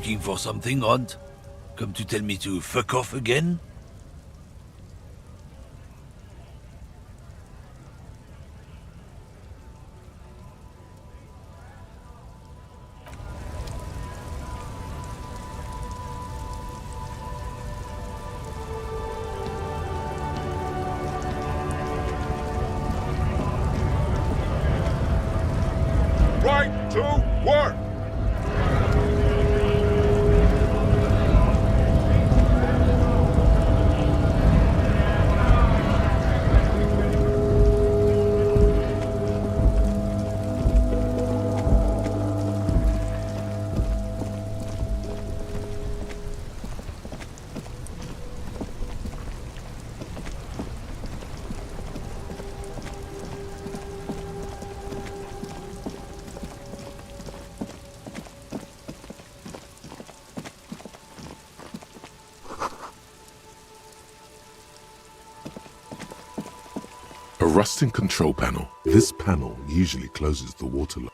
looking for something odd? Come to tell me to fuck off again? Right to work! A rusting control panel. This panel usually closes the water line.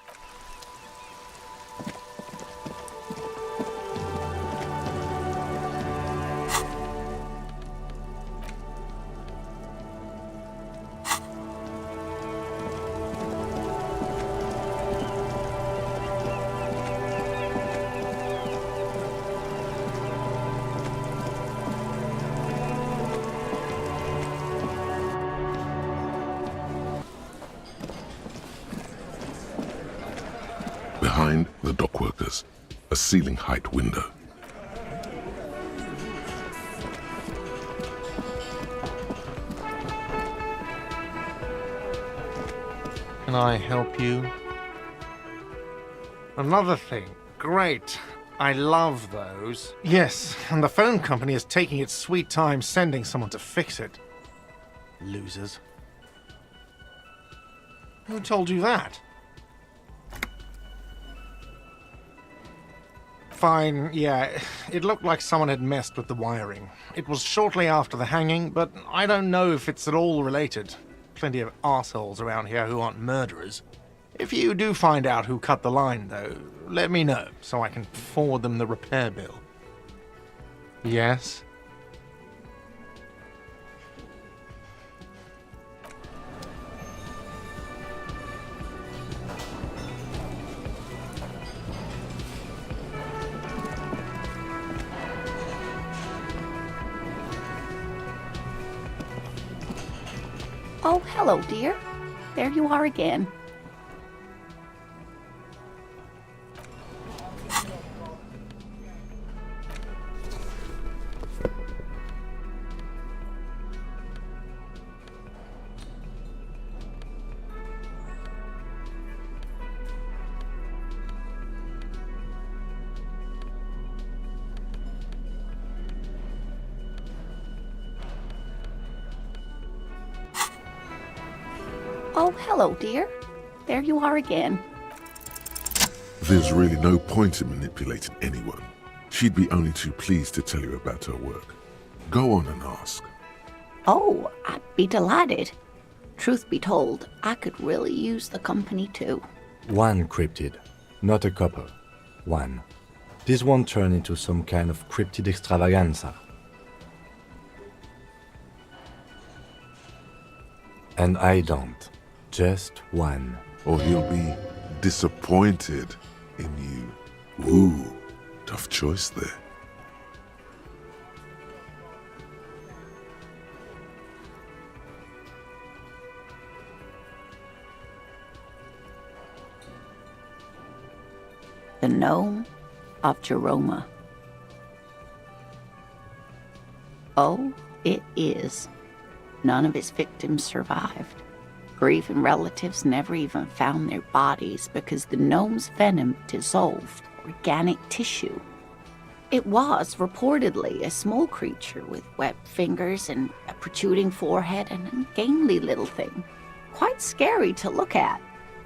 Behind the dockworkers, a ceiling height window. Can I help you? Another thing. Great. I love those. Yes, and the phone company is taking its sweet time sending someone to fix it. Losers. Who told you that? Fine, yeah, it looked like someone had messed with the wiring. It was shortly after the hanging, but I don't know if it's at all related. Plenty of arseholes around here who aren't murderers. If you do find out who cut the line, though, let me know, so I can forward them the repair bill. Yes? Oh, hello, dear. There you are again. Oh, hello, dear. There you are again. There's really no point in manipulating anyone. She'd be only too pleased to tell you about her work. Go on and ask. Oh, I'd be delighted. Truth be told, I could really use the company too. One cryptid, not a couple. One. This won't turn into some kind of cryptid extravaganza. And I don't. Just one. Or he'll be disappointed in you. Ooh, tough choice there. The gnome of Jeroma. Oh, it is. None of its victims survived. Grieving relatives never even found their bodies because the gnome's venom dissolved organic tissue. It was reportedly a small creature with webbed fingers and a protruding forehead and a ungainly little thing. Quite scary to look at.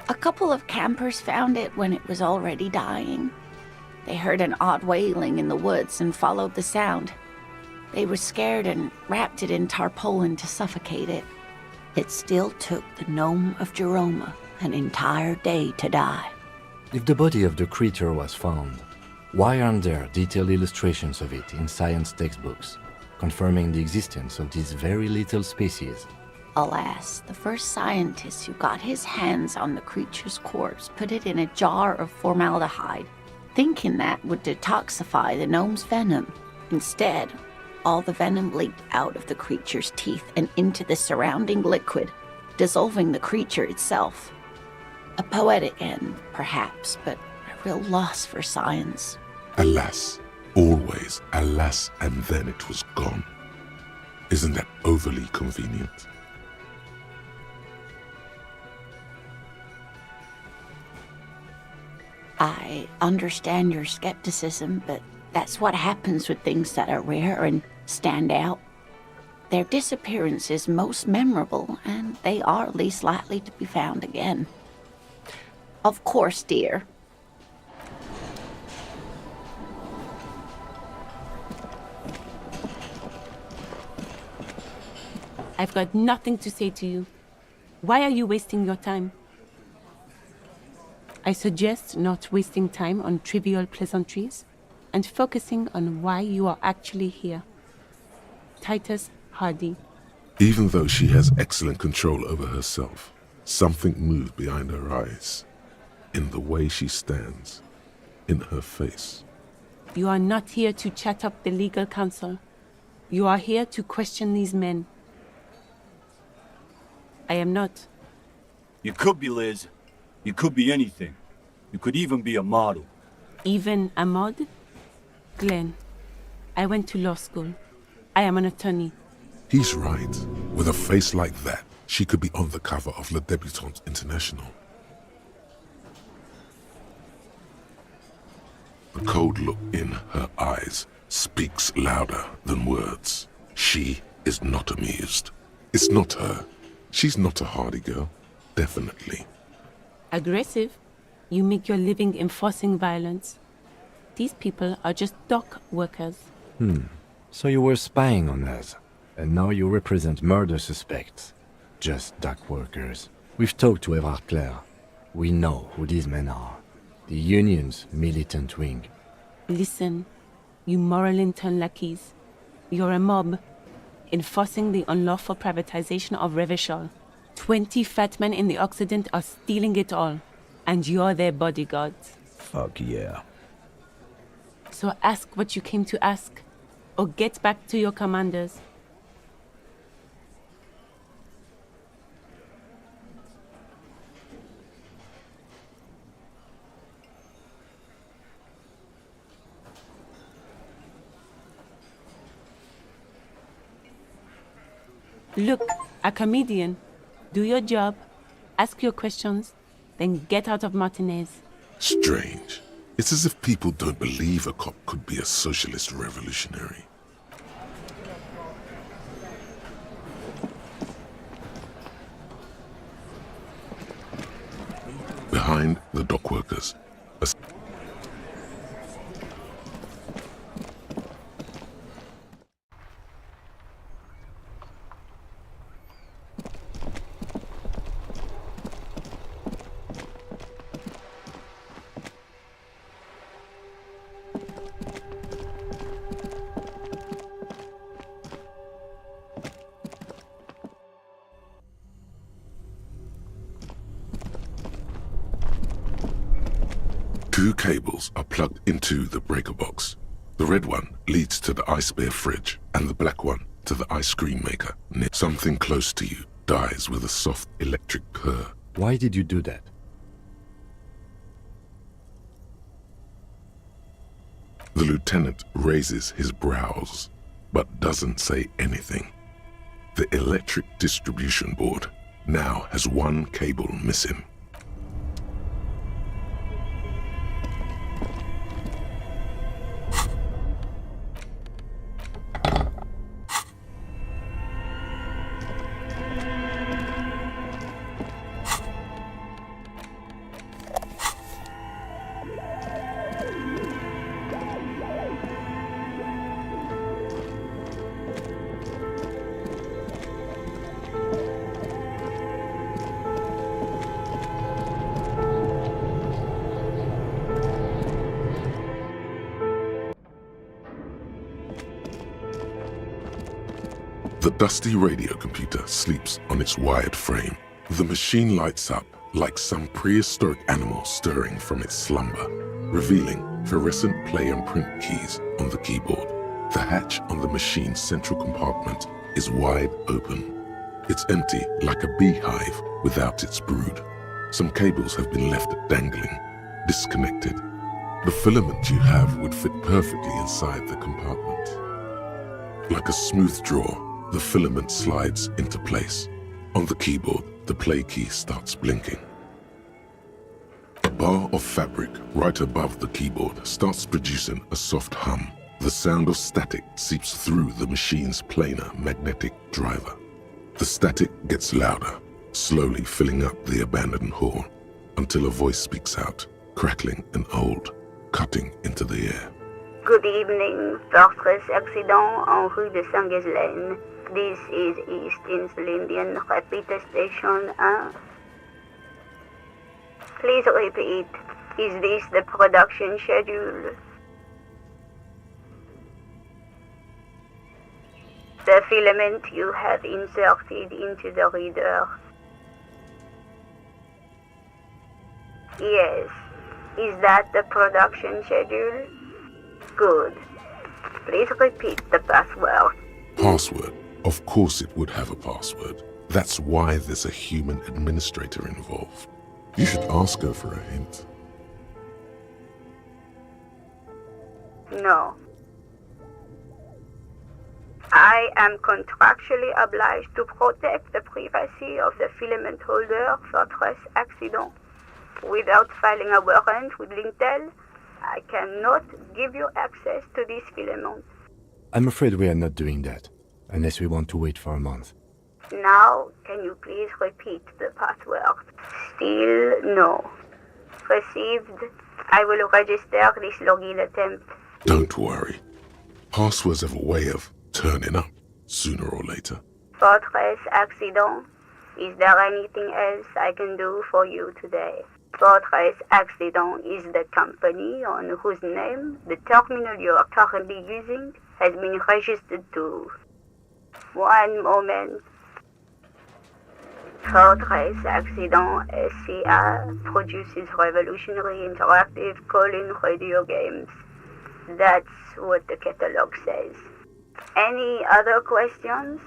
A couple of campers found it when it was already dying. They heard an odd wailing in the woods and followed the sound. They were scared and wrapped it in tarpaulin to suffocate it. It still took the gnome of Jeroma an entire day to die. If the body of the creature was found, Why aren't there detailed illustrations of it in science textbooks, confirming the existence of this very little species? Alas, the first scientist who got his hands on the creature's corpse put it in a jar of formaldehyde, thinking that would detoxify the gnome's venom. Instead, all the venom leaked out of the creature's teeth and into the surrounding liquid, dissolving the creature itself. A poetic end, perhaps, but a real loss for science. Alas, always alas, and then it was gone. Isn't that overly convenient? I understand your skepticism, but that's what happens with things that are rare and stand out. Their disappearance is most memorable, and they are least likely to be found again. Of course, dear. I've got nothing to say to you. Why are you wasting your time? I suggest not wasting time on trivial pleasantries and focusing on why you are actually here. Titus Hardy. Even though she has excellent control over herself, something moved behind her eyes. In the way she stands. In her face. You are not here to chat up the legal counsel. You are here to question these men. I am not. You could be Liz. You could be anything. You could even be a model. Even a mod? Glenn, I went to law school. I am an attorney. He's right. With a face like that, she could be on the cover of Le Debutante International. The cold look in her eyes speaks louder than words. She is not amused. It's not her. She's not a hardy girl. Definitely. Aggressive? You make your living enforcing violence. These people are just dock workers. So you were spying on us, and now you represent murder suspects. Just dock workers. We've talked to Everard Clare. We know who these men are. The Union's militant wing. Listen, you moral intern lackeys. You're a mob, enforcing the unlawful privatization of Revachol. 20 fat men in the Occident are stealing it all, and you're their bodyguards. Fuck yeah. So ask what you came to ask, or get back to your commanders. Look, a comedian. Do your job, ask your questions, then get out of Martinez. Strange. It's as if people don't believe a cop could be a socialist revolutionary. Behind the dock workers, a two cables are plugged into the breaker box. The red one leads to the ice bear fridge, and the black one to the ice cream maker. Something close to you dies with a soft electric purr. Why did you do that? The lieutenant raises his brows, but doesn't say anything. The electric distribution board now has one cable missing. dusty radio computer sleeps on its wired frame. The machine lights up like some prehistoric animal stirring from its slumber, revealing fluorescent play and print keys on the keyboard. The hatch on the machine's central compartment is wide open. It's empty like a beehive without its brood. Some cables have been left dangling, disconnected. The filament you have would fit perfectly inside the compartment. Like a smooth drawer, the filament slides into place. On the keyboard, the play key starts blinking. A bar of fabric right above the keyboard starts producing a soft hum. The sound of static seeps through the machine's planar magnetic driver. The static gets louder, slowly filling up the abandoned hall, until a voice speaks out, crackling and old, cutting into the air. Good evening, Fortress Accident en rue de Saint-Ghislaine. This is East Insulindian Repeater Station 1. Please repeat, is this the production schedule? The filament you have inserted into the reader. Yes. Is that the production schedule? Good. Please repeat the password. Password? Of course it would have a password. That's why there's a human administrator involved. You should ask her for a hint. No. I am contractually obliged to protect the privacy of the filament holder Fortress Accident. Without filing a warrant with Lintel, I cannot give you access to this filament. I'm afraid we are not doing that, unless we want to wait for a month. Now, can you please repeat the password? Still no. Received. I will register this login attempt. Don't worry. Passwords have a way of turning up sooner or later. Fortress Accident. Is there anything else I can do for you today? Fortress Accident is the company on whose name the terminal you are currently using has been registered to. One moment. Fortress Accident SCA produces revolutionary interactive call-in radio games. That's what the catalog says. Any other questions?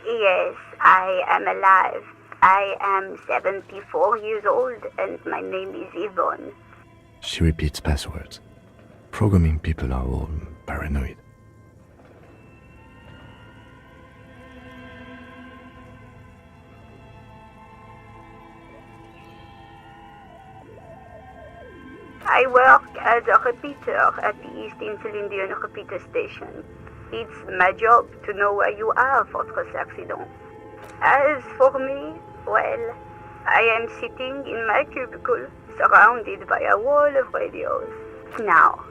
Yes, I am alive. I am 74 years old and my name is Yvonne. She repeats passwords. Programming people are all paranoid. I work as a repeater at the East Insulindian repeater station. It's my job to know where you are, Fortress Accident. As for me, well, I am sitting in my cubicle, surrounded by a wall of radios. Now,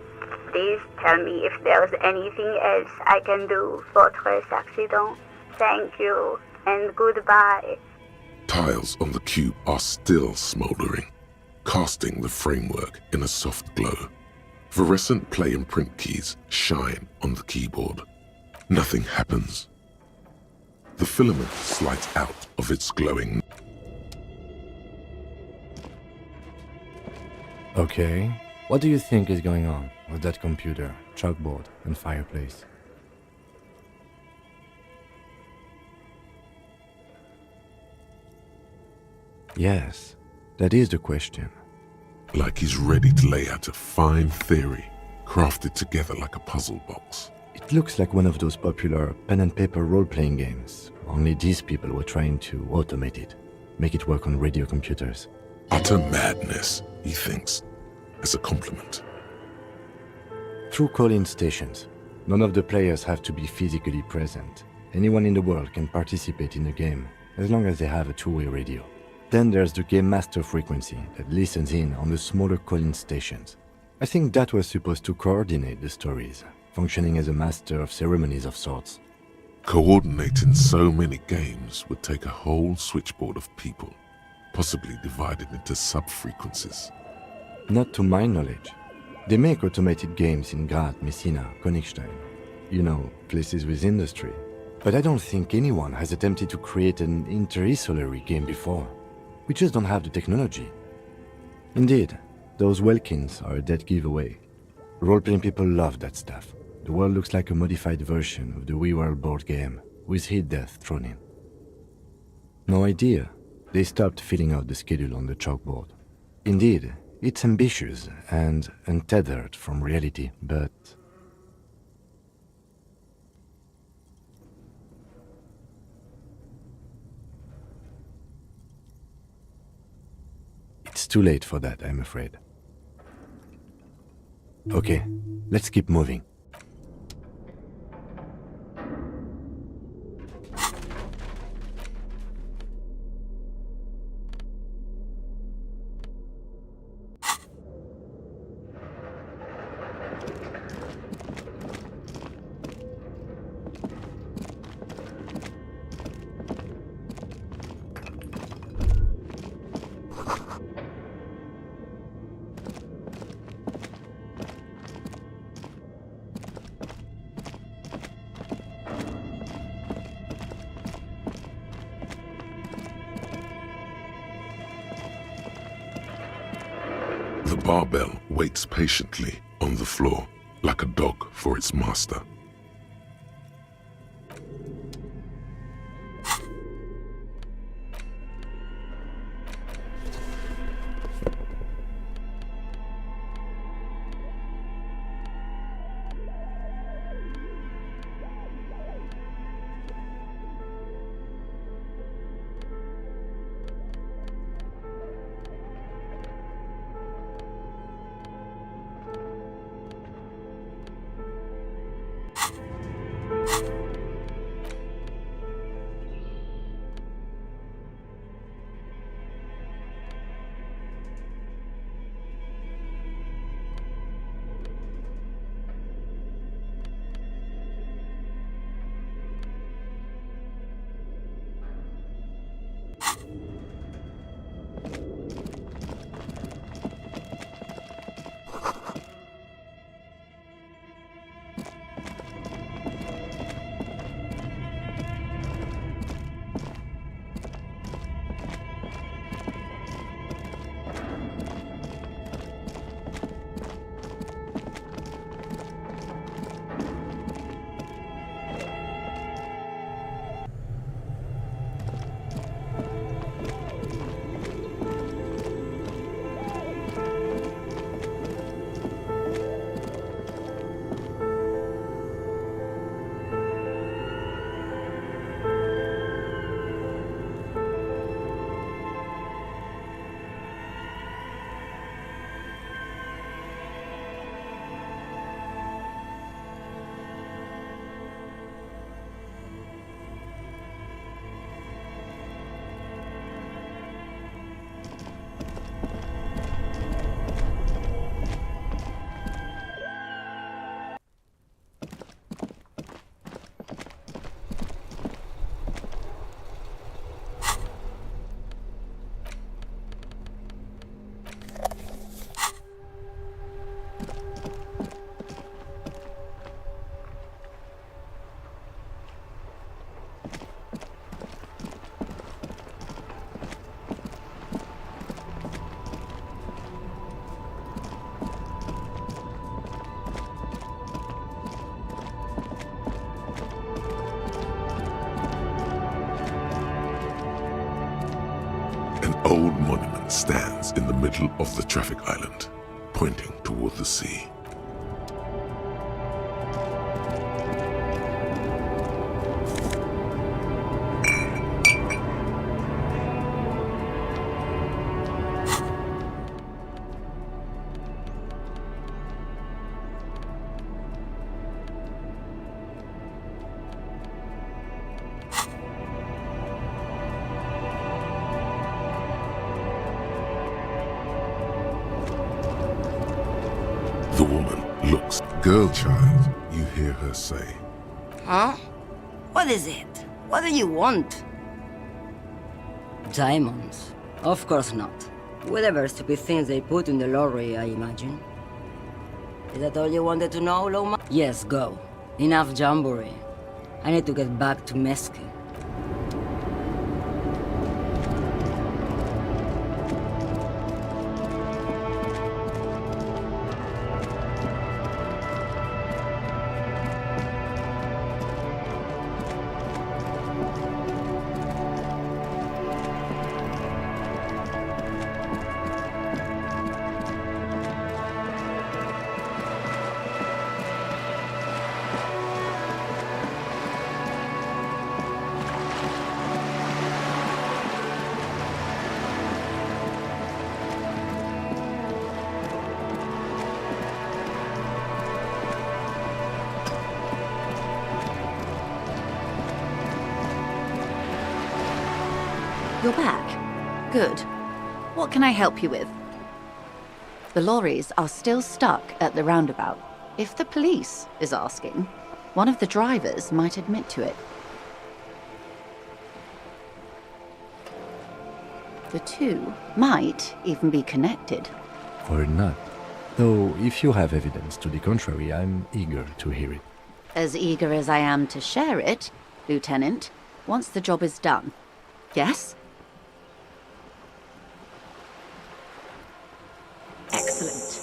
please tell me if there's anything else I can do, Fortress Accident. Thank you, and goodbye. Tiles on the cube are still smoldering, casting the framework in a soft glow. Fluorescent play and print keys shine on the keyboard. Nothing happens. The filament slides out of its glowing. Okay. What do you think is going on with that computer, chalkboard, and fireplace? Yes, that is the question. Like he's ready to lay out a fine theory, crafted together like a puzzle box. It looks like one of those popular pen and paper role-playing games, only these people were trying to automate it, make it work on radio computers. Utter madness, he thinks, as a compliment. Through call-in stations, none of the players have to be physically present. Anyone in the world can participate in the game, as long as they have a two-way radio. Then there's the Game Master frequency that listens in on the smaller call-in stations. I think that was supposed to coordinate the stories, functioning as a master of ceremonies of sorts. Coordinating so many games would take a whole switchboard of people, possibly divided into sub-frequencies. Not to my knowledge. They make automated games in Graz, Messina, Königstein. You know, places with industry. But I don't think anyone has attempted to create an interinsulary game before. We just don't have the technology. Indeed, those Welkins are a dead giveaway. Role-playing people love that stuff. The world looks like a modified version of the WeWorld board game, with hit death thrown in. No idea. They stopped filling out the schedule on the chalkboard. Indeed, it's ambitious and untethered from reality, but... It's too late for that, I'm afraid. Okay, let's keep moving. The barbell waits patiently on the floor, like a dog for its master. Old monument stands in the middle of the traffic island, pointing toward the sea. The woman looks. Girl child, you hear her say. Huh? What is it? What do you want? Diamonds? Of course not. Whatever stupid things they put in the lorry, I imagine. Is that all you wanted to know, Loma? Yes, go. Enough jamboree. I need to get back to Meskin. You're back. Good. What can I help you with? The lorries are still stuck at the roundabout. If the police is asking, one of the drivers might admit to it. The two might even be connected. Or not. Though, if you have evidence to the contrary, I'm eager to hear it. As eager as I am to share it, Lieutenant, once the job is done. Yes? Excellent.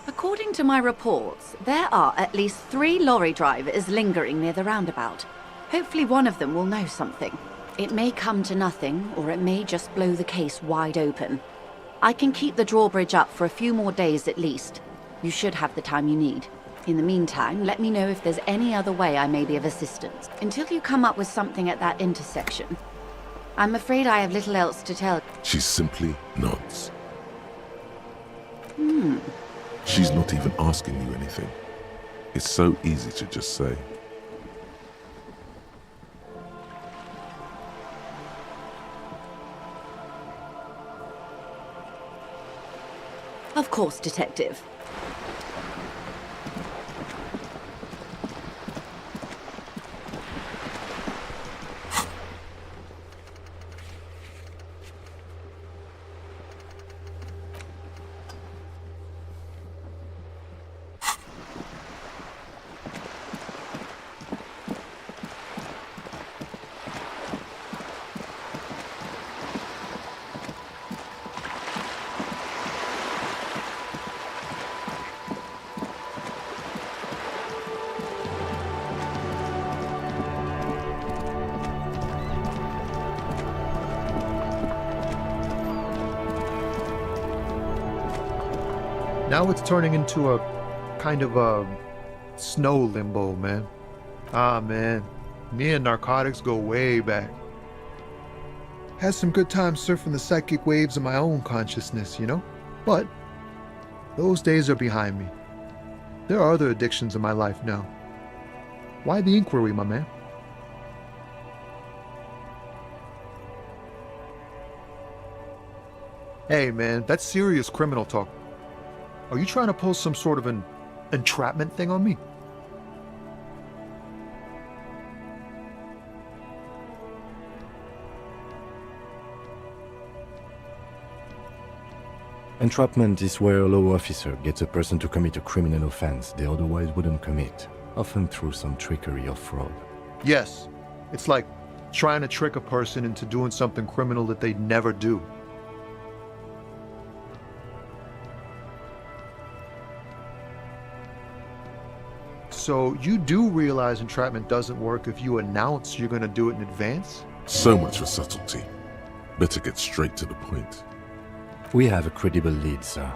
According to my reports, there are at least 3 lorry drivers lingering near the roundabout. Hopefully one of them will know something. It may come to nothing, or it may just blow the case wide open. I can keep the drawbridge up for a few more days at least. You should have the time you need. In the meantime, let me know if there's any other way I may be of assistance. Until you come up with something at that intersection, I'm afraid I have little else to tell. She simply nods. She's not even asking you anything. It's so easy to just say. Of course, Detective. Now it's turning into a kind of a snow limbo, man. Ah, man. Me and narcotics go way back. Had some good times surfing the psychic waves of my own consciousness, you know? But those days are behind me. There are other addictions in my life now. Why the inquiry, my man? Hey, man, that's serious criminal talk. Are you trying to pull some sort of an entrapment thing on me? Entrapment is where a law officer gets a person to commit a criminal offense they otherwise wouldn't commit, often through some trickery or fraud. Yes. It's like trying to trick a person into doing something criminal that they'd never do. So you do realize entrapment doesn't work if you announce you're going to do it in advance? So much for subtlety. Better get straight to the point. We have a credible lead, sir.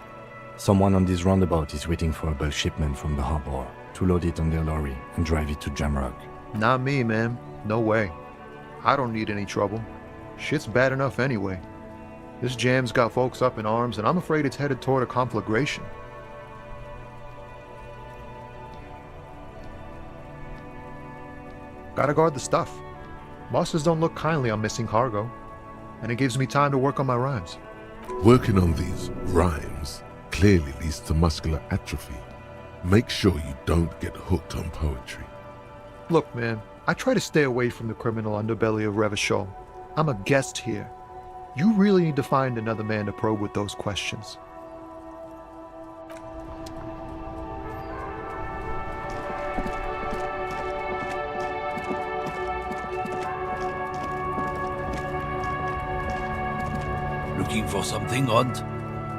Someone on this roundabout is waiting for a bulk shipment from the harbor to load it on their lorry and drive it to Jamrock. Not me, man. No way. I don't need any trouble. Shit's bad enough anyway. This jam's got folks up in arms, and I'm afraid it's headed toward a conflagration. Gotta guard the stuff. Bosses don't look kindly on missing cargo, and it gives me time to work on my rhymes. Working on these rhymes clearly leads to muscular atrophy. Make sure you don't get hooked on poetry. Look, man, I try to stay away from the criminal underbelly of Revachol. I'm a guest here. You really need to find another man to probe with those questions. Looking for something, Hunt?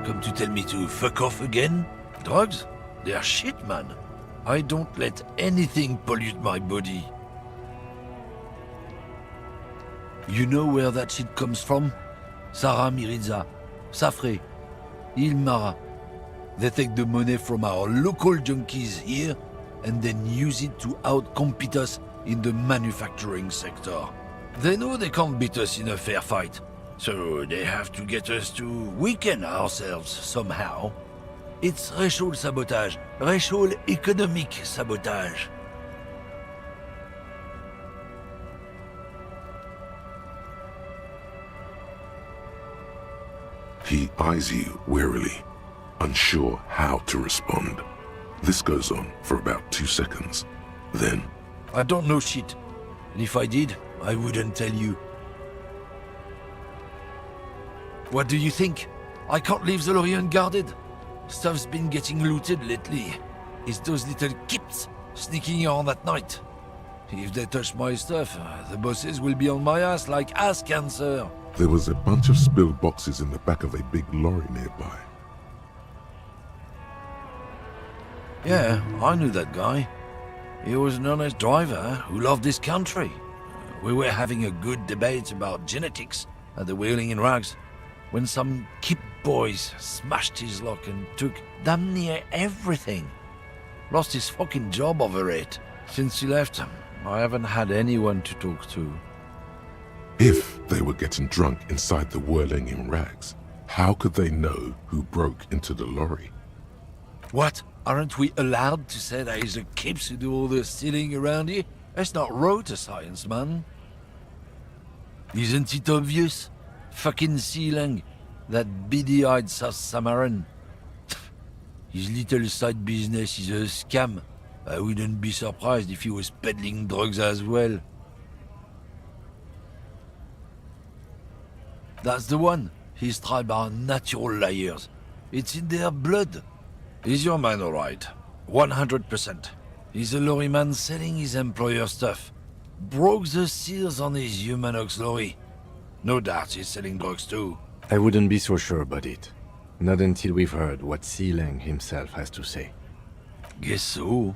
Come to tell me to fuck off again? Drugs? They're shit, man. I don't let anything pollute my body. You know where that shit comes from? Sarah Miriza, Safre, Ilmara. They take the money from our local junkies here and then use it to outcompete us in the manufacturing sector. They know they can't beat us in a fair fight, so they have to get us to weaken ourselves somehow. It's racial sabotage, racial economic sabotage. He eyes you warily, unsure how to respond. This goes on for about 2 seconds. Then, I don't know shit, and if I did, I wouldn't tell you. What do you think? I can't leave the lorry unguarded. Stuff's been getting looted lately. It's those little kips sneaking around at night. If they touch my stuff, the bosses will be on my ass like ass cancer. there was a bunch of spilled boxes in the back of a big lorry nearby. Yeah, I knew that guy. He was an honest driver who loved his country. We were having a good debate about genetics at the Wheeling in Rags when some Kip boys smashed his lock and took damn near everything. Lost his fucking job over it. Since he left, I haven't had anyone to talk to. If they were getting drunk inside the Whirling in Rags, how could they know who broke into the lorry? What? Aren't we allowed to say that he's the Kips who do all the stealing around here? That's not road science, man. Isn't it obvious? Fucking Sealang, that beady-eyed South Samaran. His little side business is a scam. I wouldn't be surprised if he was peddling drugs as well. That's the one. His tribe are natural liars. It's in their blood. Is your man alright? 100%. He's a lorryman selling his employer stuff. Broke the seals on his Humanox lorry. No doubt he's selling drugs too. I wouldn't be so sure about it. Not until we've heard what Sealang himself has to say. Guess so.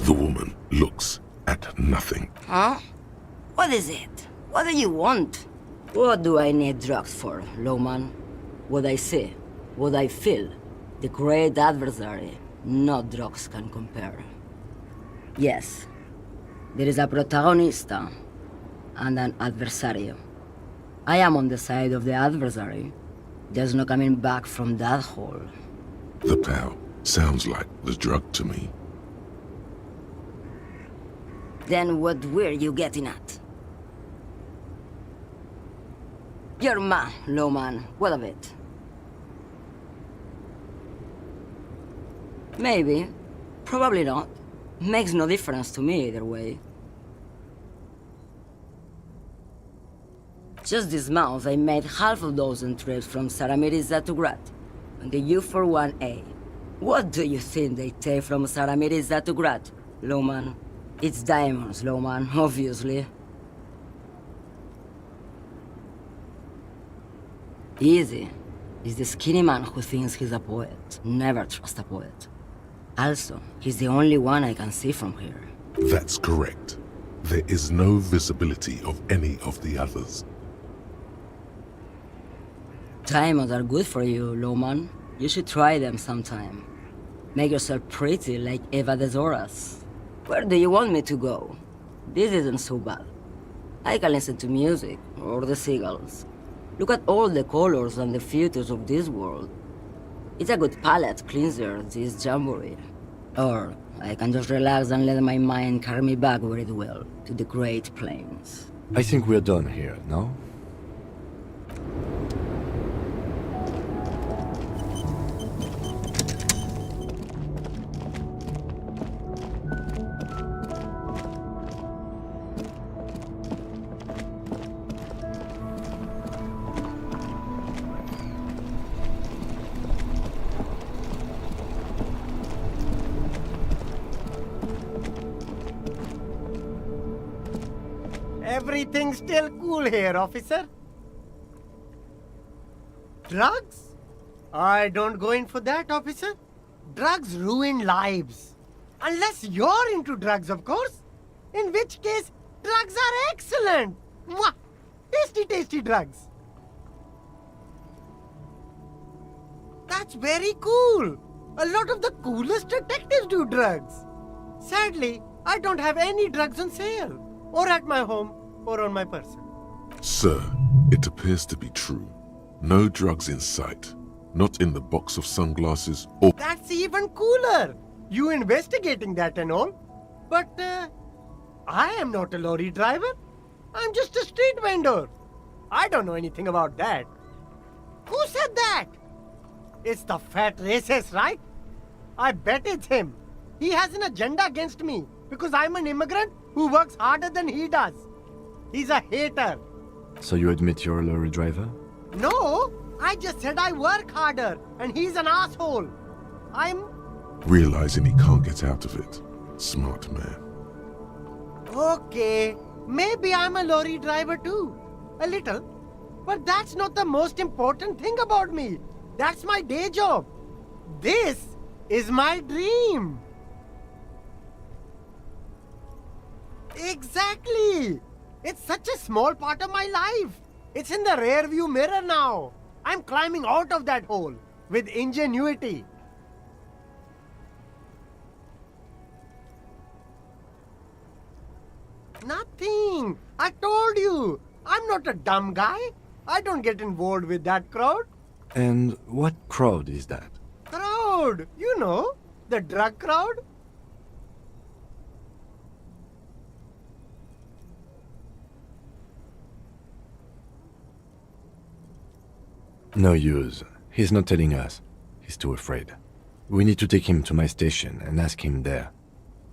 The woman looks at nothing. Huh? What is it? What do you want? What do I need drugs for, Lowman? What I see, what I feel. The great adversary, no drugs can compare. Yes, there is a protagonista and an adversario. I am on the side of the adversary. There's no coming back from that hole. The pal sounds like the drug to me. Then what were you getting at? Your man, Lowman, what of it? Maybe. Probably not. Makes no difference to me either way. Just this month, I made half a dozen trips from Saramiriza to Grat, on the U41A. What do you think they take from Saramiriza to Grat, Lowman? It's diamonds, Lowman, obviously. Easy. He's the skinny man who thinks he's a poet. Never trust a poet. Also, he's the only one I can see from here. That's correct. There is no visibility of any of the others. Diamonds are good for you, Lowman. You should try them sometime. Make yourself pretty like Eva de Zoras. Where do you want me to go? This isn't so bad. I can listen to music, or the seagulls. Look at all the colors and the futures of this world. It's a good palate cleanser, this jamboree. Or I can just relax and let my mind carry me back where it will, to the Great Plains. I think we're done here, no? Everything's still cool here, officer. Drugs? I don't go in for that, officer. Drugs ruin lives. Unless you're into drugs, of course. In which case, drugs are excellent. Mwah! Tasty, tasty drugs. That's very cool. A lot of the coolest detectives do drugs. Sadly, I don't have any drugs on sale, or at my home, or on my person. Sir, it appears to be true. No drugs in sight. Not in the box of sunglasses or... That's even cooler. You investigating that and all. But, I am not a lorry driver. I'm just a street vendor. I don't know anything about that. Who said that? It's the fat racist, right? I bet it's him. He has an agenda against me because I'm an immigrant who works harder than he does. He's a hater. So you admit you're a lorry driver? No, I just said I work harder and he's an asshole. I'm... Realizing he can't get out of it. Smart man. Okay, maybe I'm a lorry driver too. A little. But that's not the most important thing about me. That's my day job. This is my dream. Exactly. It's such a small part of my life. It's in the rear view mirror now. I'm climbing out of that hole with ingenuity. Nothing. I told you. I'm not a dumb guy. I don't get involved with that crowd. And what crowd is that? Crowd. You know, the drug crowd. No use. He's not telling us. He's too afraid. We need to take him to my station and ask him there.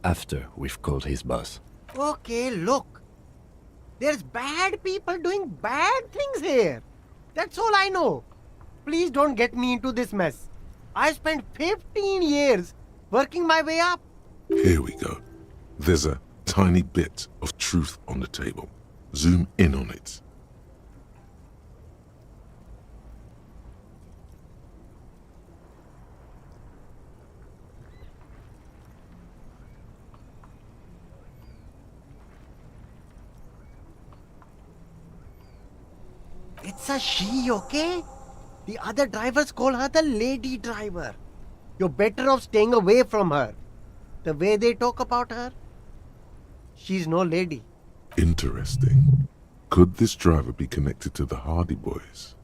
After we've called his boss. Okay, look. There's bad people doing bad things here. That's all I know. Please don't get me into this mess. I spent 15 years working my way up. Here we go. There's a tiny bit of truth on the table. Zoom in on it. It's a she, okay? The other drivers call her the lady driver. You're better off staying away from her. The way they talk about her, she's no lady. Interesting. Could this driver be connected to the Hardy Boys?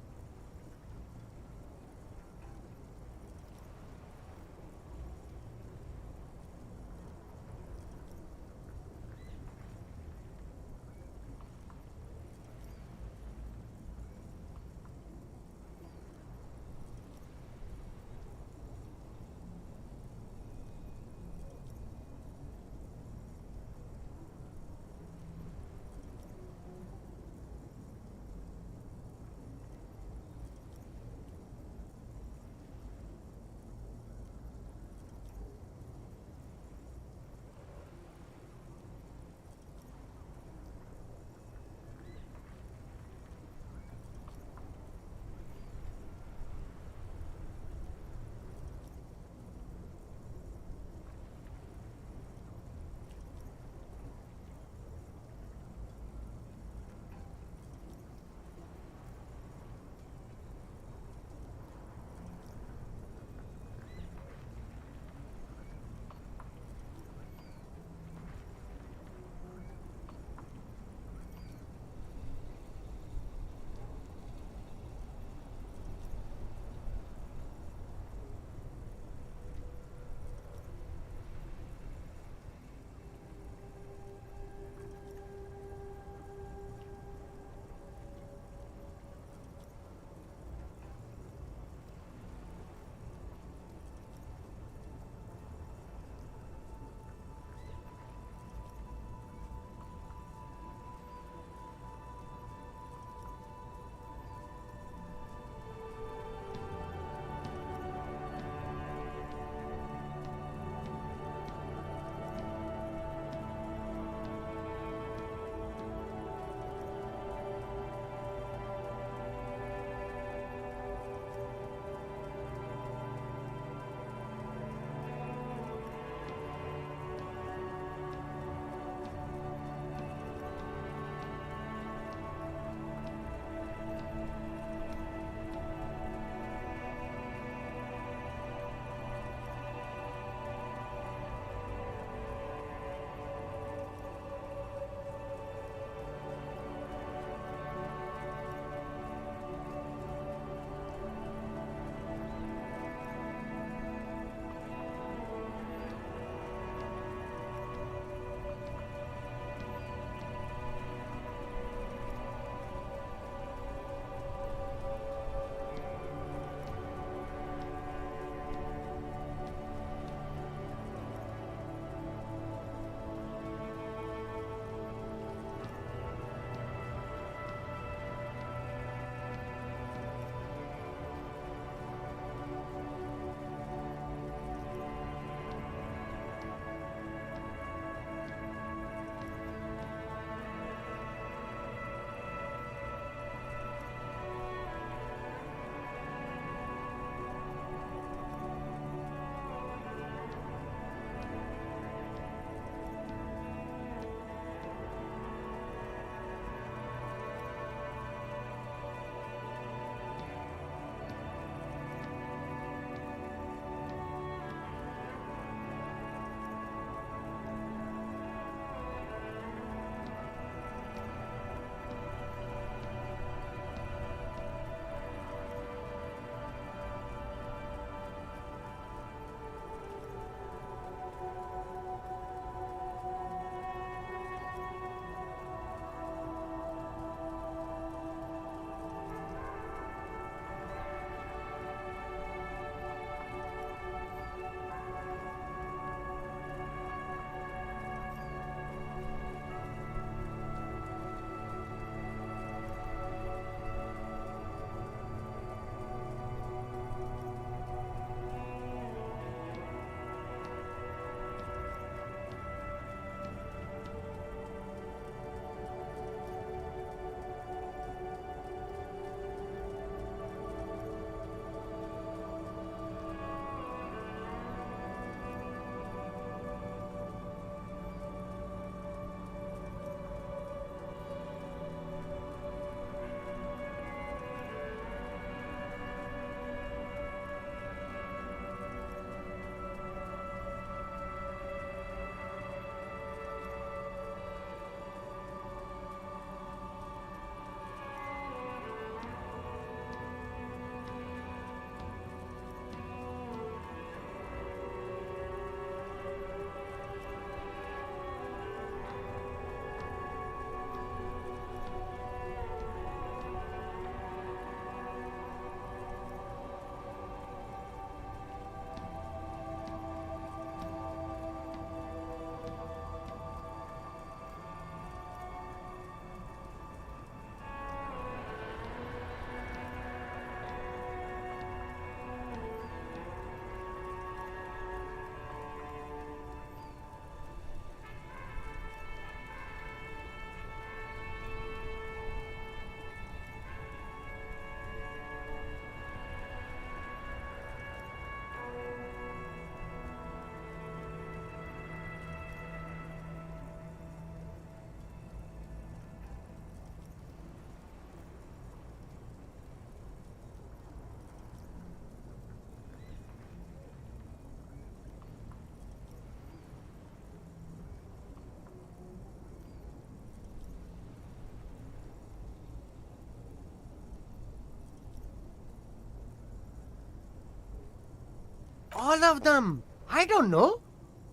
All of them. I don't know.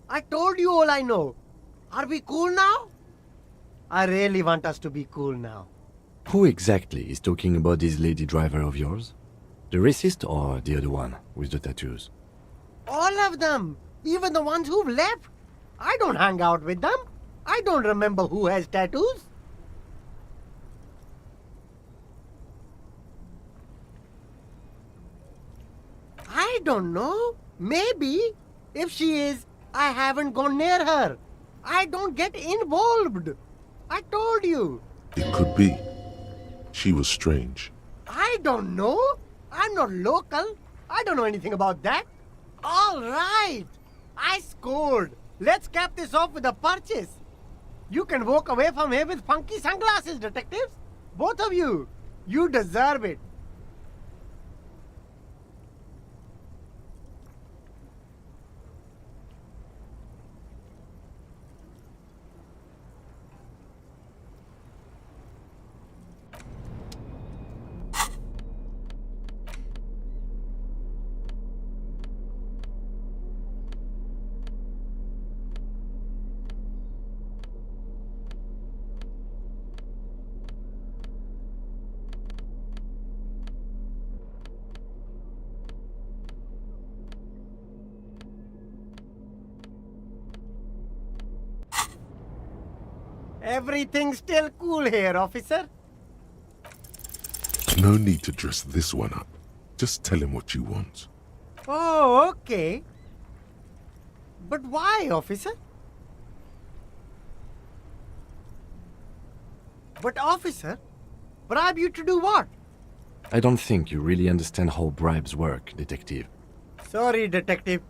I told you all I know. Are we cool now? I really want us to be cool now. Who exactly is talking about this lady driver of yours? The racist or the other one with the tattoos? All of them. Even the ones who've left. I don't hang out with them. I don't remember who has tattoos. I don't know. Maybe. If she is, I haven't gone near her. I don't get involved. I told you. It could be. She was strange. I don't know. I'm not local. I don't know anything about that. All right. I scored. Let's cap this off with a purchase. You can walk away from here with funky sunglasses, detectives. Both of you. You deserve it. Everything's still cool here, officer. No need to dress this one up. Just tell him what you want. Oh, okay. But why, officer? But, officer, bribe you to do what? I don't think you really understand how bribes work, detective. Sorry, detective.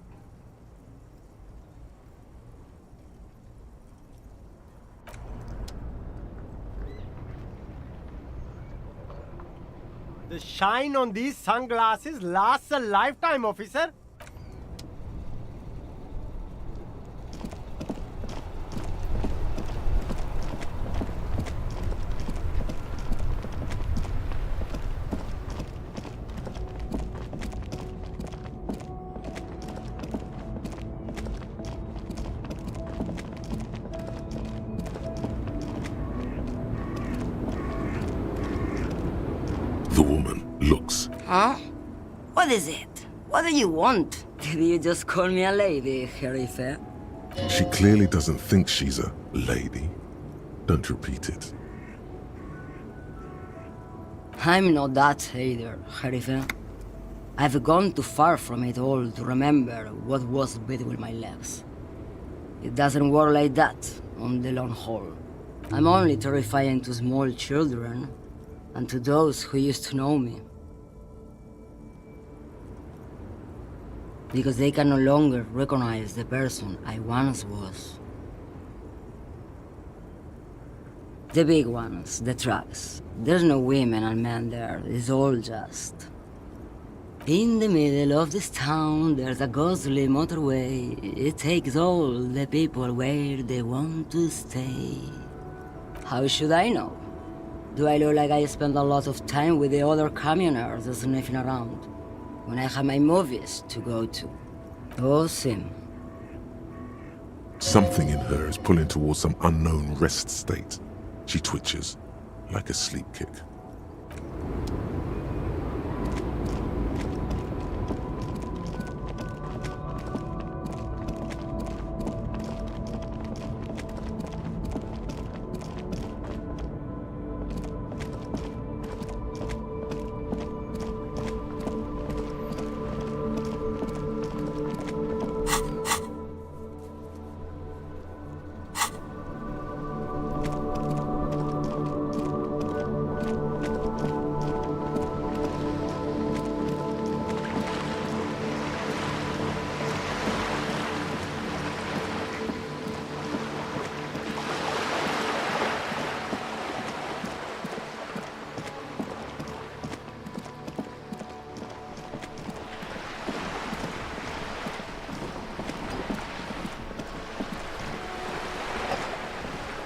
The shine on these sunglasses lasts a lifetime, officer. The woman looks. Huh? What is it? What do you want? Did you just call me a lady, Harry Fair? She clearly doesn't think she's a lady. Don't repeat it. I'm not that either, Harry Fair. I've gone too far from it all to remember what was between my legs. It doesn't work like that on the long haul. I'm only terrifying to small children and to those who used to know me. Because they can no longer recognize the person I once was. The big ones, the trucks. There's no women and men there, it's all just. In the middle of this town, there's a ghostly motorway. It takes all the people where they want to stay. How should I know? Do I look like I spend a lot of time with the other commoners sniffing around, when I have my movies to go to? Oh, Sim. Something in her is pulling towards some unknown rest state. She twitches, like a sleep kick.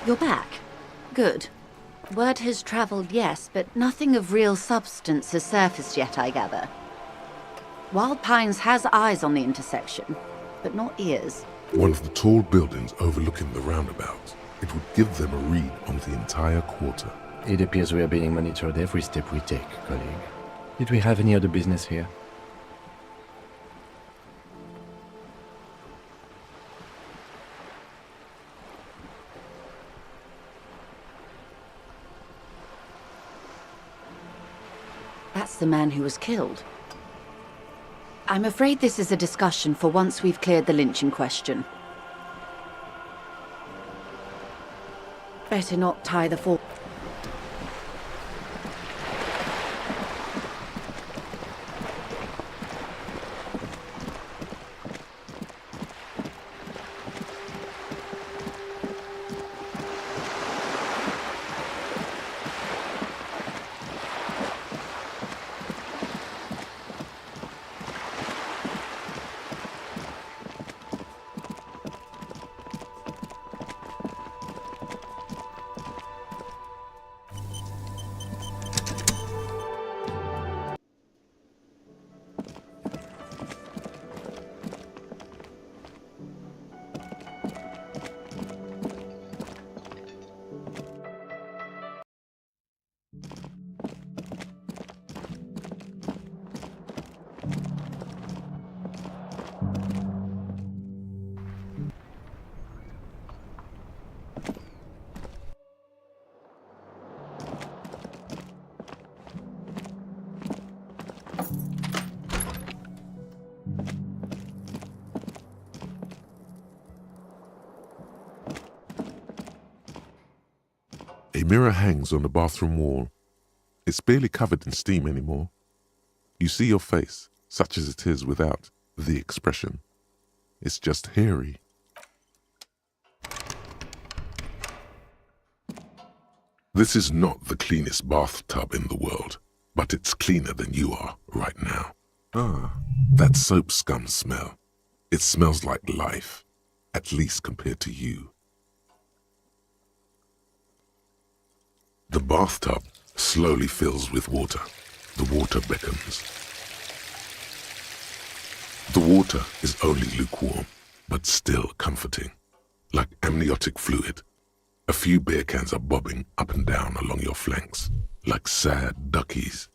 You're back. Good. Word has traveled, yes, but nothing of real substance has surfaced yet, I gather. Wild Pines has eyes on the intersection, but not ears. One of the tall buildings overlooking the roundabout. It would give them a read on the entire quarter. It appears we are being monitored every step we take, colleague. Did we have any other business here? That's the man who was killed. I'm afraid this is a discussion for once we've cleared the lynching question. Better not tie the fall. A mirror hangs on the bathroom wall. It's barely covered in steam anymore. You see your face, such as it is without the expression. It's just hairy. This is not the cleanest bathtub in the world, but it's cleaner than you are right now. Ah, that soap scum smell. It smells like life, at least compared to you. The bathtub slowly fills with water. The water beckons. The water is only lukewarm, but still comforting. Like amniotic fluid, a few beer cans are bobbing up and down along your flanks, like sad duckies.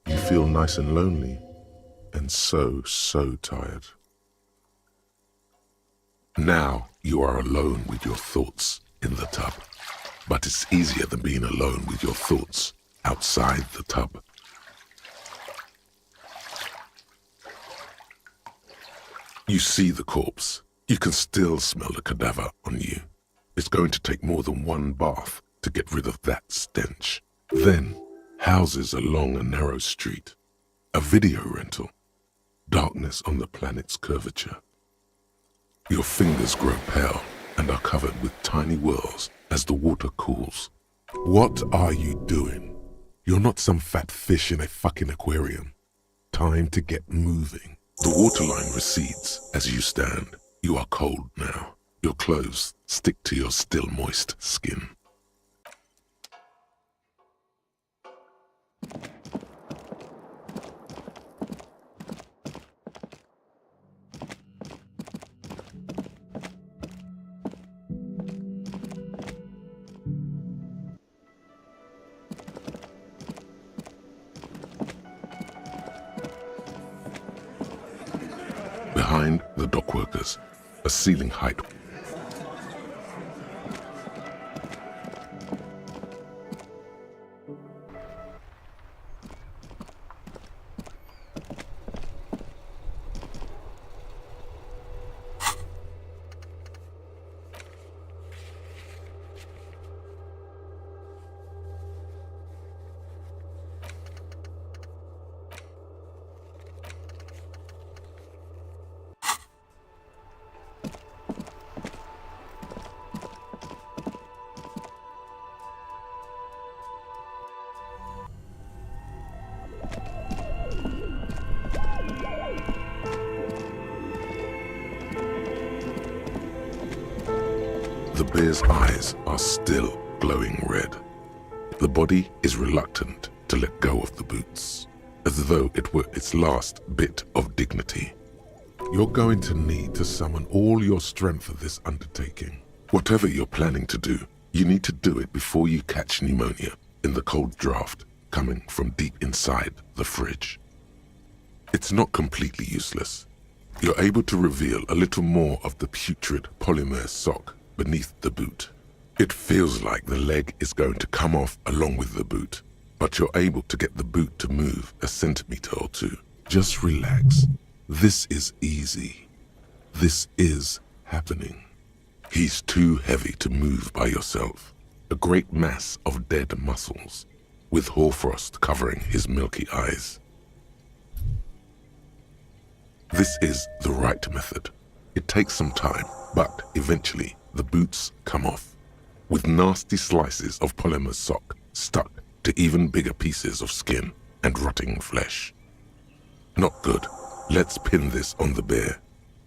You feel nice and lonely, and so tired. Now you are alone with your thoughts in the tub. But it's easier than being alone with your thoughts outside the tub. You see the corpse. You can still smell the cadaver on you. It's going to take more than one bath to get rid of that stench. Then, houses along a narrow street. A video rental. Darkness on the planet's curvature. Your fingers grow pale and are covered with tiny whirls as the water cools. What are you doing? You're not some fat fish in a fucking aquarium. Time to get moving. The waterline recedes as you stand. You are cold now. Your clothes stick to your still moist skin. Behind the dockworkers, a ceiling height. The bear's eyes are still glowing red. The body is reluctant to let go of the boots. as though it were its last bit of dignity. You're going to need to summon all your strength for this undertaking. Whatever you're planning to do, you need to do it before you catch pneumonia in the cold draft coming from deep inside the fridge. It's not completely useless. You're able to reveal a little more of the putrid polymer sock beneath the boot. It feels like the leg is going to come off along with the boot, but you're able to get the boot to move a centimeter or two. Just relax. This is easy. This is happening. He's too heavy to move by yourself. A great mass of dead muscles, with hoarfrost covering his milky eyes. This is the right method. It takes some time, but eventually the boots come off, with nasty slices of polymer sock stuck to even bigger pieces of skin and rotting flesh. Not good. Let's pin this on the bear.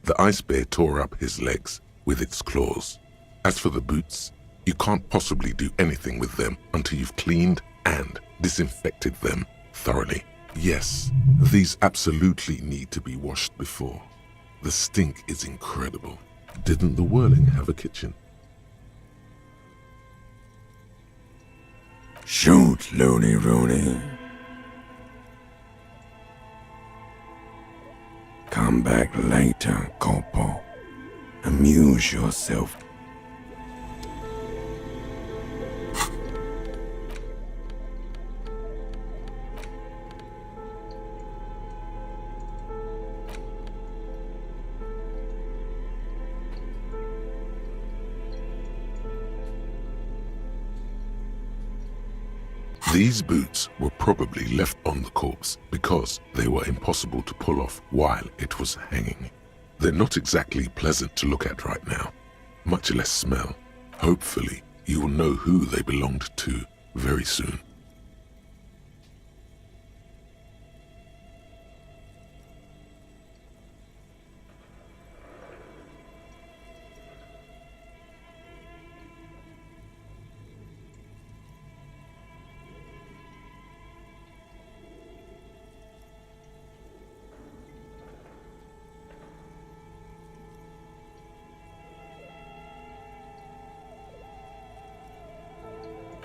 The ice bear tore up his legs with its claws. As for the boots, you can't possibly do anything with them until you've cleaned and disinfected them thoroughly. Yes, these absolutely need to be washed before. The stink is incredible. Didn't the Whirling have a kitchen? Shoot, Looney Rooney. Come back later, Corporal. Amuse yourself. These boots were probably left on the corpse because they were impossible to pull off while it was hanging. They're not exactly pleasant to look at right now, much less smell. Hopefully, you will know who they belonged to very soon.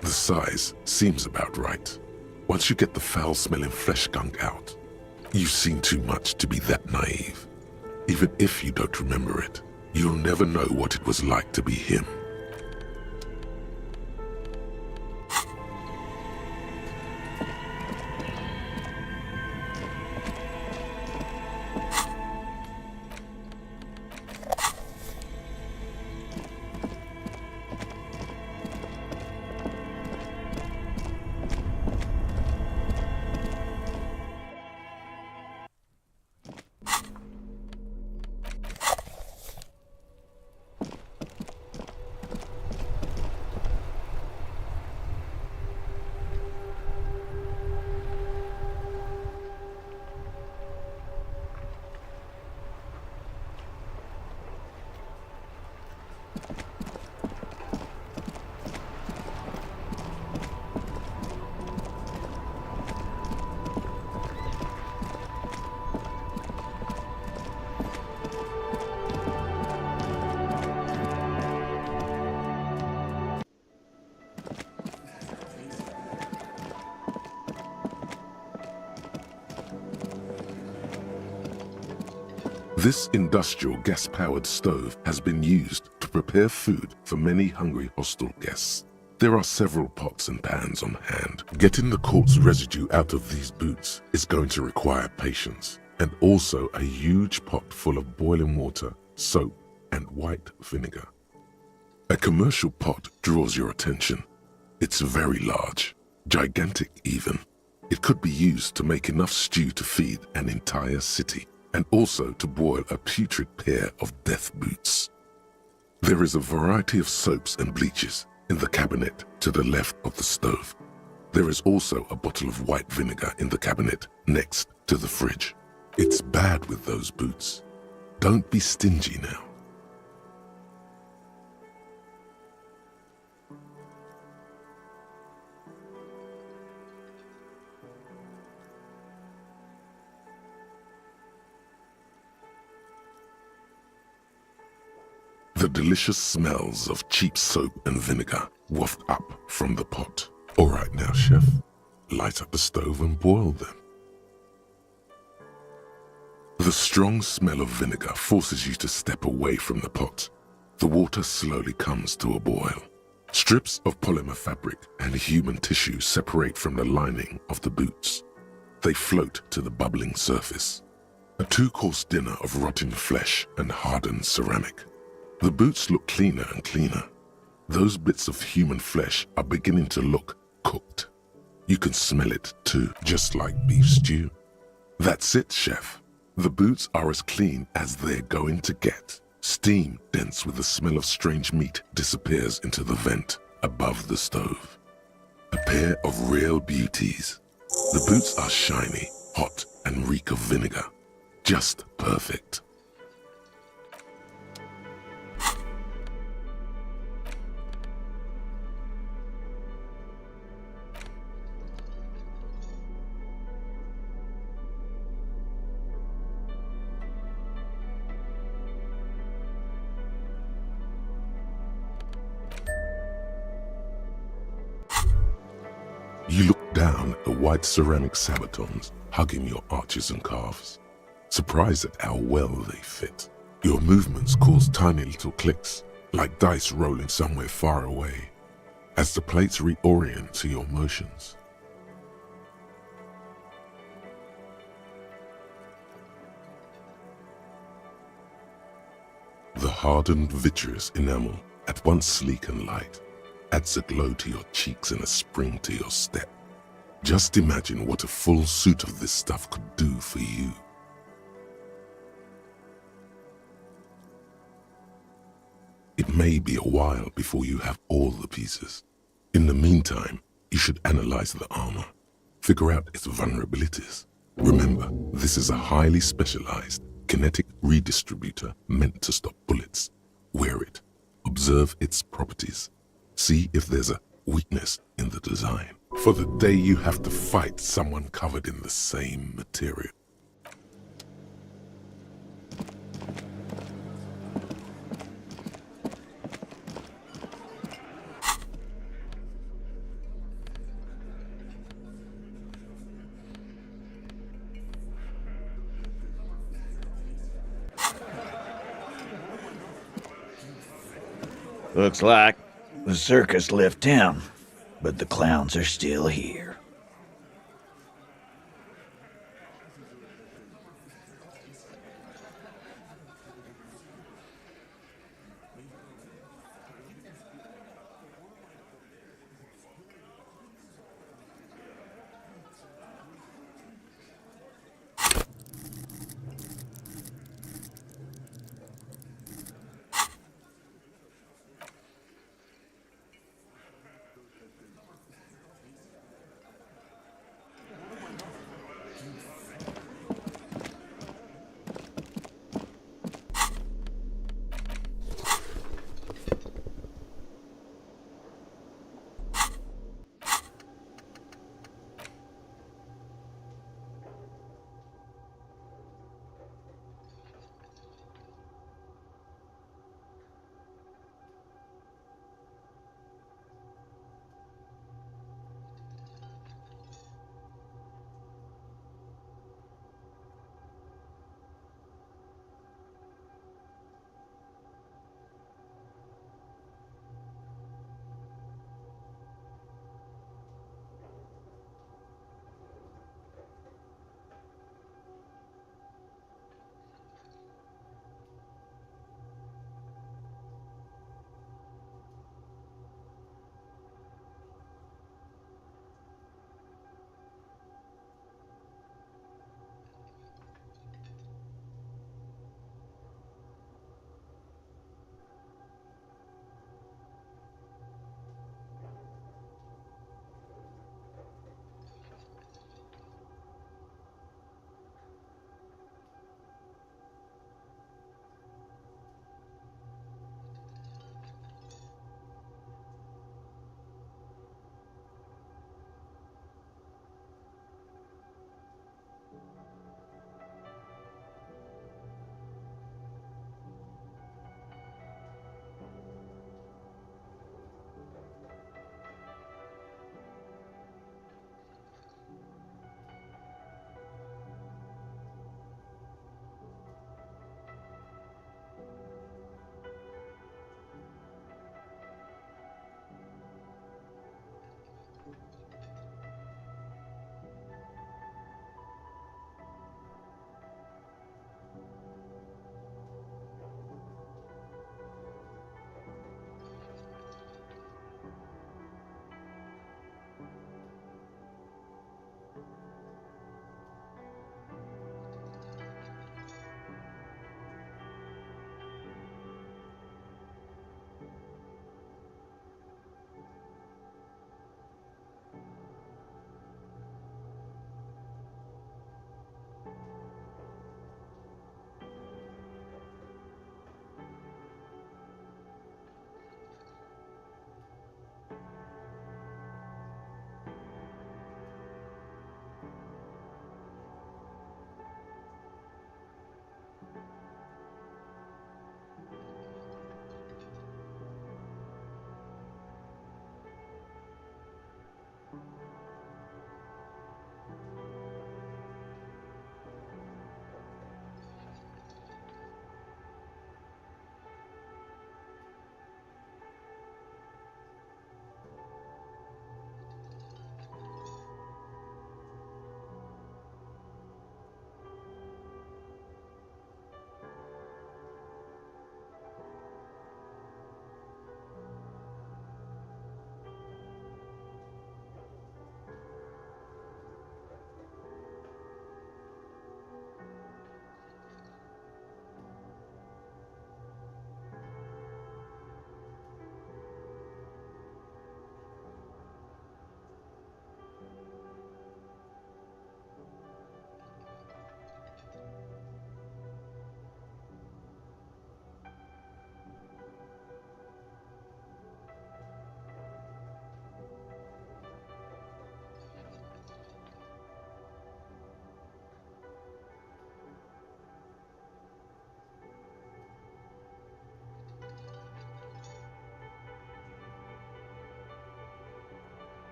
The size seems about right. Once you get the foul-smelling flesh gunk out, you've seen too much to be that naive. Even if you don't remember it, you'll never know what it was like to be him. This industrial gas-powered stove has been used to prepare food for many hungry hostel guests. There are several pots and pans on hand. Getting the corpse residue out of these boots is going to require patience, and also a huge pot full of boiling water, soap, and white vinegar. A commercial pot draws your attention. It's very large, gigantic even. It could be used to make enough stew to feed an entire city, and also to boil a putrid pair of death boots. There is a variety of soaps and bleaches in the cabinet to the left of the stove. There is also a bottle of white vinegar in the cabinet next to the fridge. It's bad with those boots. Don't be stingy now. The delicious smells of cheap soap and vinegar waft up from the pot. All right now, chef. Light up the stove and boil them. The strong smell of vinegar forces you to step away from the pot. The water slowly comes to a boil. Strips of polymer fabric and human tissue separate from the lining of the boots. They float to the bubbling surface. A 2-course dinner of rotten flesh and hardened ceramic. The boots look cleaner and cleaner. Those bits of human flesh are beginning to look cooked. You can smell it too, just like beef stew. That's it, chef. The boots are as clean as they're going to get. Steam, dense with the smell of strange meat, disappears into the vent above the stove. A pair of real beauties. The boots are shiny, hot, and reek of vinegar. Just perfect. You look down at the white ceramic sabatons hugging your arches and calves, surprised at how well they fit. Your movements cause tiny little clicks, like dice rolling somewhere far away, as the plates reorient to your motions. The hardened vitreous enamel, at once sleek and light, adds a glow to your cheeks and a spring to your step. Just imagine what a full suit of this stuff could do for you. It may be a while before you have all the pieces. In the meantime, you should analyze the armor, figure out its vulnerabilities. Remember, this is a highly specialized kinetic redistributor meant to stop bullets. Wear it, observe its properties. See if there's a weakness in the design. For the day you have to fight someone covered in the same material. Looks like the circus left town, but the clowns are still here.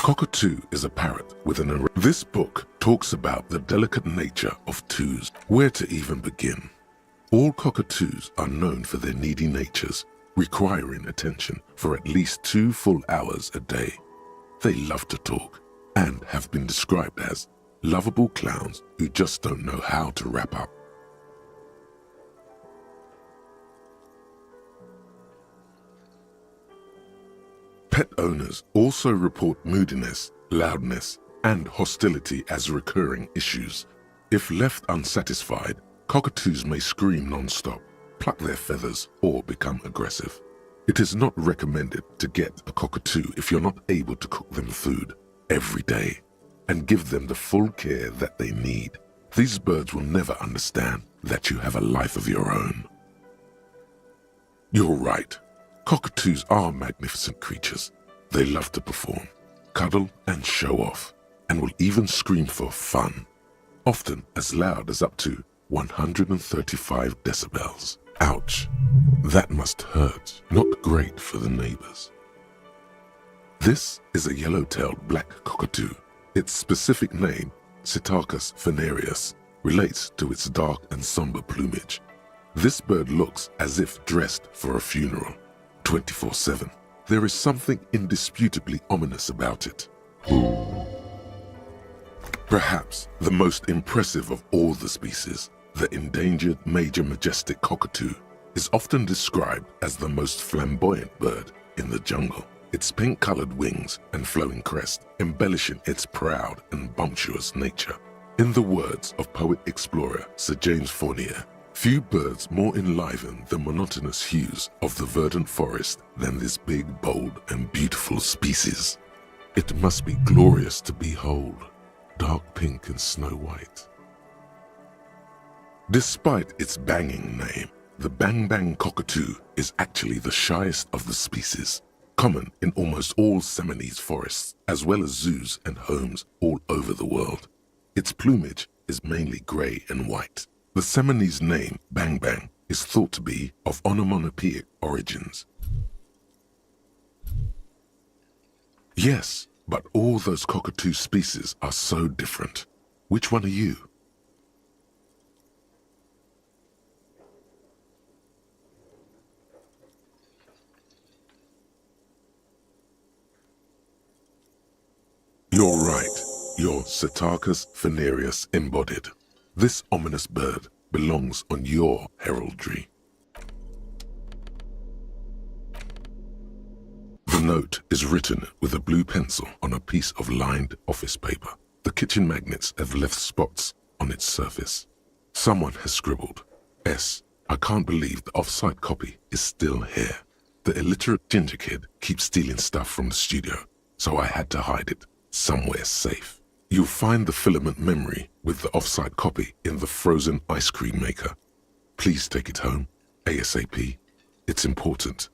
Cockatoo is a parrot with an. This book talks about the delicate nature of twos. Where to even begin? All cockatoos are known for their needy natures, requiring attention for at least 2 full hours a day. They love to talk and have been described as lovable clowns who just don't know how to wrap up. Pet owners also report moodiness, loudness, and hostility as recurring issues. If left unsatisfied, cockatoos may scream non-stop, pluck their feathers, or become aggressive. It is not recommended to get a cockatoo if you're not able to cook them food every day and give them the full care that they need. These birds will never understand that you have a life of your own. You're right. Cockatoos are magnificent creatures. They love to perform, cuddle and show off, and will even scream for fun, often as loud as up to 135 decibels. Ouch. That must hurt. Not great for the neighbors. This is a yellow-tailed black cockatoo. Its specific name, Psittacus venereus, relates to its dark and somber plumage. This bird looks as if dressed for a funeral, 24/7. There is something indisputably ominous about it. Perhaps the most impressive of all the species, the endangered major majestic cockatoo, is often described as the most flamboyant bird in the jungle. Its pink-colored wings and flowing crest embellishing its proud and bumptious nature. In the words of poet-explorer Sir James Fournier, few birds more enliven the monotonous hues of the verdant forest than this big, bold, and beautiful species. It must be glorious to behold, dark pink and snow white. Despite its banging name, the bang-bang cockatoo is actually the shyest of the species, common in almost all Seminoles forests, as well as zoos and homes all over the world. Its plumage is mainly gray and white. The Seminoles name, bang-bang, is thought to be of onomatopoeic origins. Yes, but all those cockatoo species are so different. Which one are you? You're right. You're Psittacus venereus embodied. This ominous bird belongs on your heraldry. The note is written with a blue pencil on a piece of lined office paper. The kitchen magnets have left spots on its surface. Someone has scribbled, S. I can't believe the off-site copy is still here. The illiterate ginger kid keeps stealing stuff from the studio, so I had to hide it somewhere safe. You'll find the filament memory with the off-site copy in the frozen ice cream maker. Please take it home, ASAP. It's important.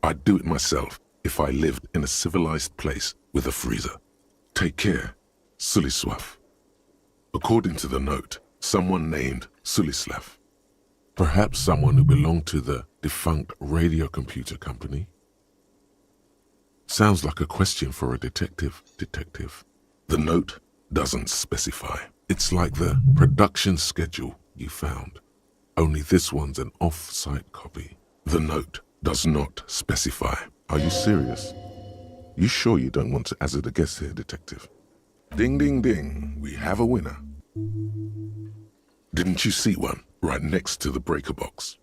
I'd do it myself if I lived in a civilized place with a freezer. Take care, Sulislav. According to the note, someone named Sulislav. Perhaps someone who belonged to the defunct radio computer company. Sounds like a question for a detective. The note doesn't specify. It's like the production schedule you found. Only this one's an off-site copy. The note does not specify. Are you serious? You sure you don't want to hazard a guess here, detective? Ding, ding, ding. We have a winner. Didn't you see one right next to the breaker box?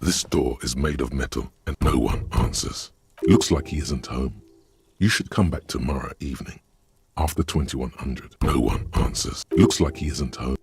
This door is made of metal and no one answers. Looks like he isn't home. You should come back tomorrow evening. After 2100, no one answers. Looks like he isn't home.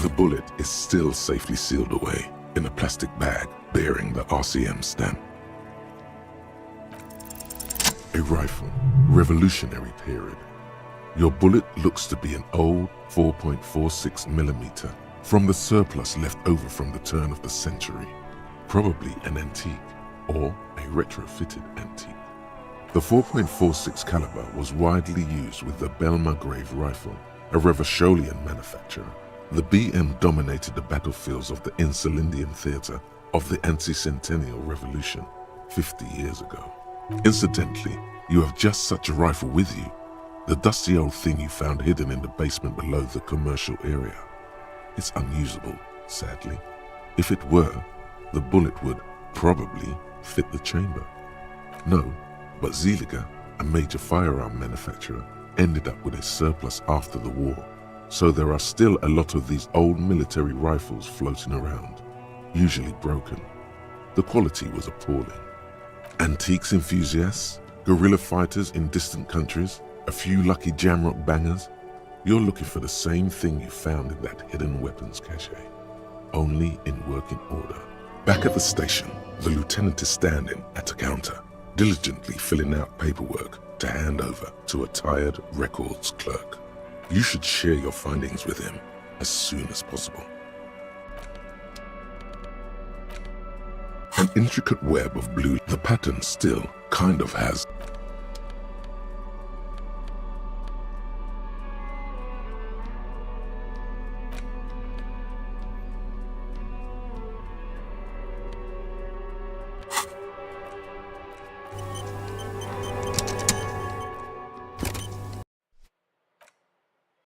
The bullet is still safely sealed away in a plastic bag bearing the RCM stamp. A rifle, revolutionary period. Your bullet looks to be an old 4.46mm from the surplus left over from the turn of the century, probably an antique or a retrofitted antique. The 4.46 caliber was widely used with the Belmargrave rifle, a Revacholian manufacturer. The BM dominated the battlefields of the Insulindian theater of the anti-centennial revolution 50 years ago. Incidentally, you have just such a rifle with you, the dusty old thing you found hidden in the basement below the commercial area. It's unusable, sadly. If it were, the bullet would probably fit the chamber. No, but Zeliger, a major firearm manufacturer, ended up with a surplus after the war. So there are still a lot of these old military rifles floating around, usually broken. The quality was appalling. Antiques enthusiasts, guerrilla fighters in distant countries, a few lucky jamrock bangers, you're looking for the same thing you found in that hidden weapons cache, only in working order. Back at the station, the lieutenant is standing at a counter, diligently filling out paperwork to hand over to a tired records clerk. You should share your findings with him as soon as possible. An intricate web of blue, the pattern still kind of has